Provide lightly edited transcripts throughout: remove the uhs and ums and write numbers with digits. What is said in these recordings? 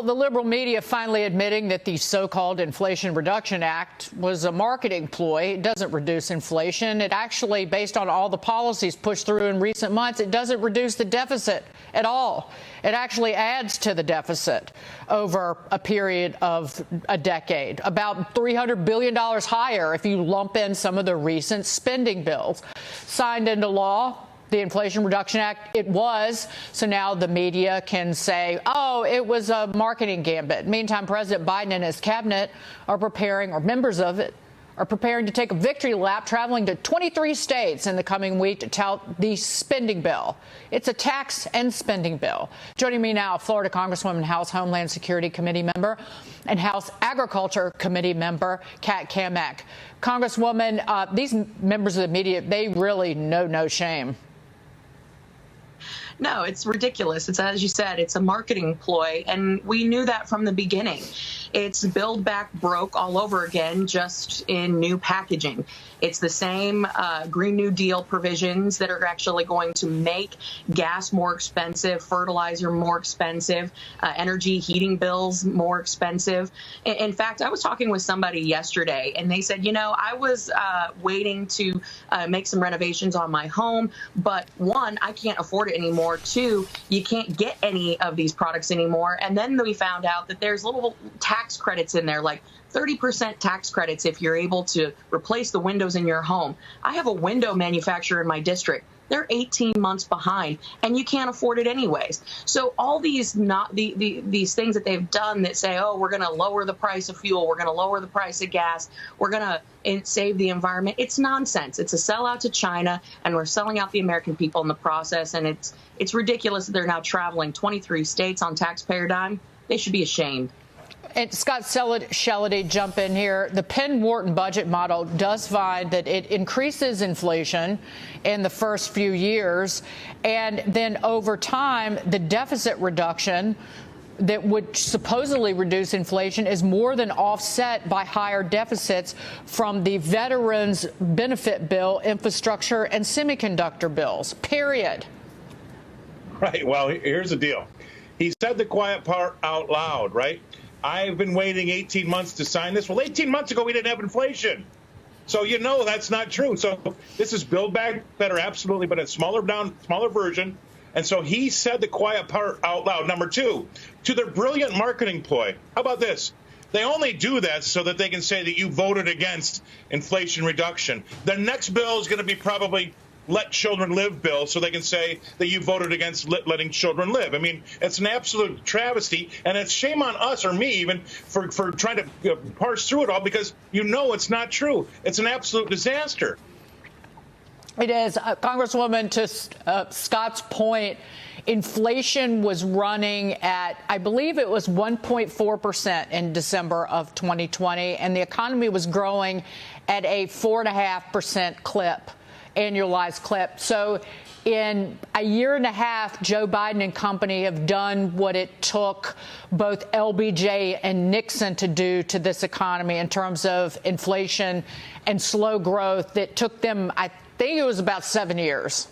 The liberal media finally admitting that the so-called Inflation Reduction Act was a marketing ploy. It doesn't reduce inflation. It actually, based on all the policies pushed through in recent months, it doesn't reduce the deficit at all. It actually adds to the deficit over a period of a decade, about $300 billion higher if you lump in some of the recent spending bills signed into law. The Inflation Reduction Act, it was. So now the media can say, oh, it was a marketing gambit. Meantime, President Biden and his cabinet are preparing, or members of it, are preparing to take a victory lap, traveling to 23 states in the coming week to tout the spending bill. It's a tax and spending bill. Joining me now, Florida Congresswoman, House Homeland Security Committee member, and House Agriculture Committee member, Cammack. Congresswoman, these members of the media, they really know no shame. No, it's ridiculous. It's, as you said, it's a marketing ploy, and we knew that from the beginning. It's Build Back Broke all over again, just in new packaging. It's the same Green New Deal provisions that are actually going to make gas more expensive, fertilizer more expensive, energy heating bills more expensive. In fact, I was talking with somebody yesterday, and they said, you know, I was waiting to make some renovations on my home, but one, I can't afford it anymore. Two, you can't get any of these products anymore. And then we found out that there's little tax credits in there, like 30% tax credits if you're able to replace the windows in your home. I have a window manufacturer in my district. They're 18 months behind, and you can't afford it anyways. So all these these things that they've done that say, oh, we're going to lower the price of fuel, we're going to lower the price of gas, we're going to save the environment. It's nonsense. It's a sellout to China, and we're selling out the American people in the process. And it's ridiculous that they're now traveling 23 states on taxpayer dime. They should be ashamed. And Scott Shellady, jump in here. The Penn-Wharton budget model does find that it increases inflation in the first few years, and then over time, the deficit reduction that would supposedly reduce inflation is more than offset by higher deficits from the Veterans Benefit Bill, infrastructure, and semiconductor bills, period. Right. Well, here's the deal. He said the quiet part out loud, right? I've been waiting 18 months to sign this. Well, 18 months ago, we didn't have inflation. So, you know, that's not true. So this is Build Back Better, absolutely, but a smaller version. And so he said the quiet part out loud. Number two, to their brilliant marketing ploy. How about this? They only do that so that they can say that you voted against inflation reduction. The next bill is going to be probably Let Children Live bill, so they can say that you voted against letting children live. I mean, it's an absolute travesty, and it's shame on us, or me even, for trying to parse through it all, because you know it's not true. It's an absolute disaster. It is. Congresswoman, to Scott's point, inflation was running at, I believe it was 1.4% in December of 2020, and the economy was growing at a 4.5% clip. Annualized clip. So in a year and a half, Joe Biden and company have done what it took both LBJ and Nixon to do to this economy in terms of inflation and slow growth that took them, I think it was about 7 years.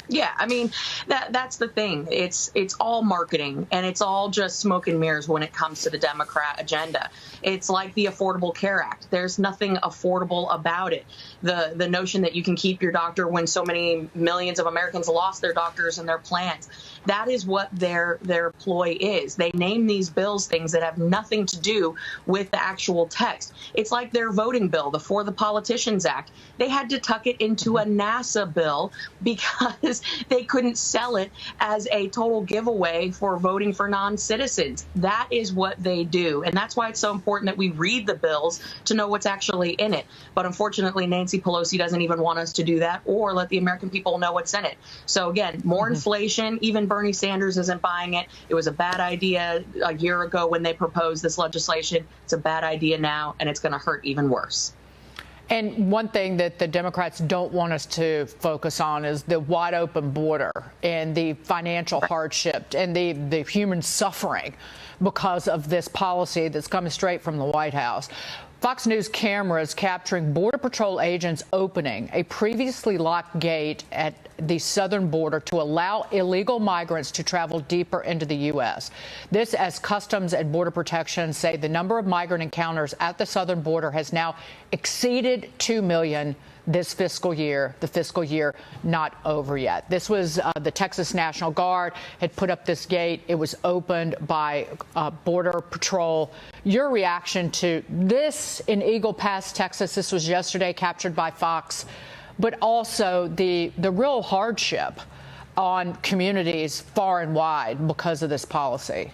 Yeah, I mean, that's the thing. It's all marketing, and it's all just smoke and mirrors when it comes to the Democrat agenda. It's like the Affordable Care Act. There's nothing affordable about it. The notion that you can keep your doctor when so many millions of Americans lost their doctors and their plans. That is what their ploy is. They name these bills things that have nothing to do with the actual text. It's like their voting bill, the For the Politicians Act. They had to tuck it into a NASA bill because they couldn't sell it as a total giveaway for voting for non-citizens. That is what they do. And that's why it's so important that we read the bills to know what's actually in it. But unfortunately, Nancy Pelosi doesn't even want us to do that or let the American people know what's in it. So again, more inflation. Even Bernie Sanders isn't buying it. It was a bad idea a year ago when they proposed this legislation. It's a bad idea now, and it's going to hurt even worse. And one thing that the Democrats don't want us to focus on is the wide open border and the financial hardship and the human suffering because of this policy that's coming straight from the White House. Fox News cameras capturing Border Patrol agents opening a previously locked gate at the southern border to allow illegal migrants to travel deeper into the U.S. This as Customs and Border Protection say the number of migrant encounters at the southern border has now exceeded 2 million this fiscal year, the fiscal year not over yet. This was the Texas National Guard had put up this gate. It was opened by Border Patrol. Your reaction to this in Eagle Pass, Texas? This was yesterday, captured by Fox, but also the real hardship on communities far and wide because of this policy.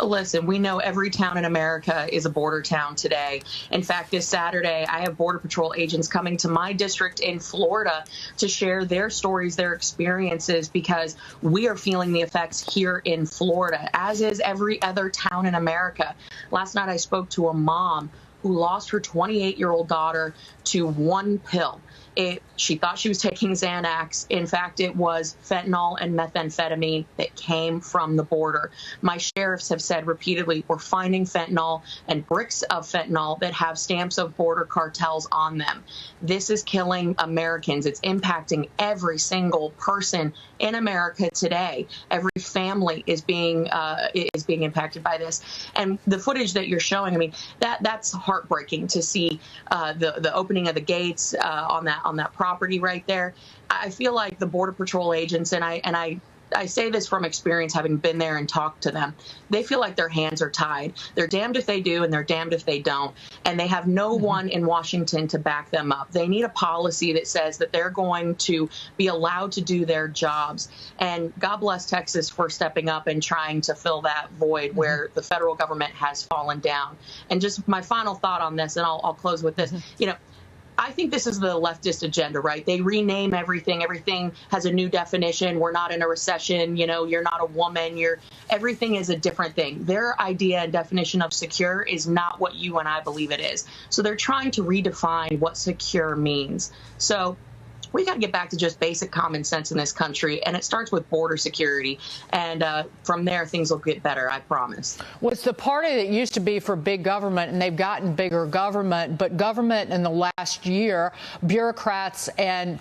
Listen, we know every town in America is a border town today. In fact, this Saturday, I have Border Patrol agents coming to my district in Florida to share their stories, their experiences, because we are feeling the effects here in Florida, as is every other town in America. Last night, I spoke to a mom who lost her 28-year-old daughter to one pill. She thought she was taking Xanax. In fact, it was fentanyl and methamphetamine that came from the border. My sheriffs have said repeatedly, we're finding fentanyl and bricks of fentanyl that have stamps of border cartels on them. This is killing Americans. It's impacting every single person in America today. Every family is being impacted by this. And the footage that you're showing, I mean, that's heartbreaking to see the opening of the gates on that property right there. I feel like the Border Patrol agents, and I say this from experience, having been there and talked to them, they feel like their hands are tied. They're damned if they do and they're damned if they don't. And they have no one in Washington to back them up. They need a policy that says that they're going to be allowed to do their jobs. And God bless Texas for stepping up and trying to fill that void where the federal government has fallen down. And just my final thought on this, and I'll close with this, I think this is the leftist agenda, right? They rename everything. Everything has a new definition. We're not in a recession. You're not a woman. Everything is a different thing. Their idea and definition of secure is not what you and I believe it is. So they're trying to redefine what secure means. So we got to get back to just basic common sense in this country, and it starts with border security. And from there, things will get better, I promise. Well, it's the party that used to be for big government, and they've gotten bigger government. But government in the last year, bureaucrats and,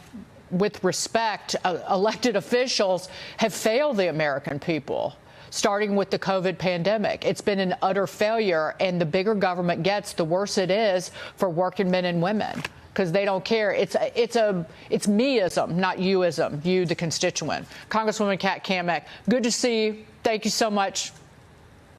with respect, elected officials have failed the American people. Starting with the COVID pandemic. It's been an utter failure, and the bigger government gets, the worse it is for working men and women, because they don't care. It's meism, not youism, you, the constituent. Congresswoman Cammack, good to see you. Thank you so much.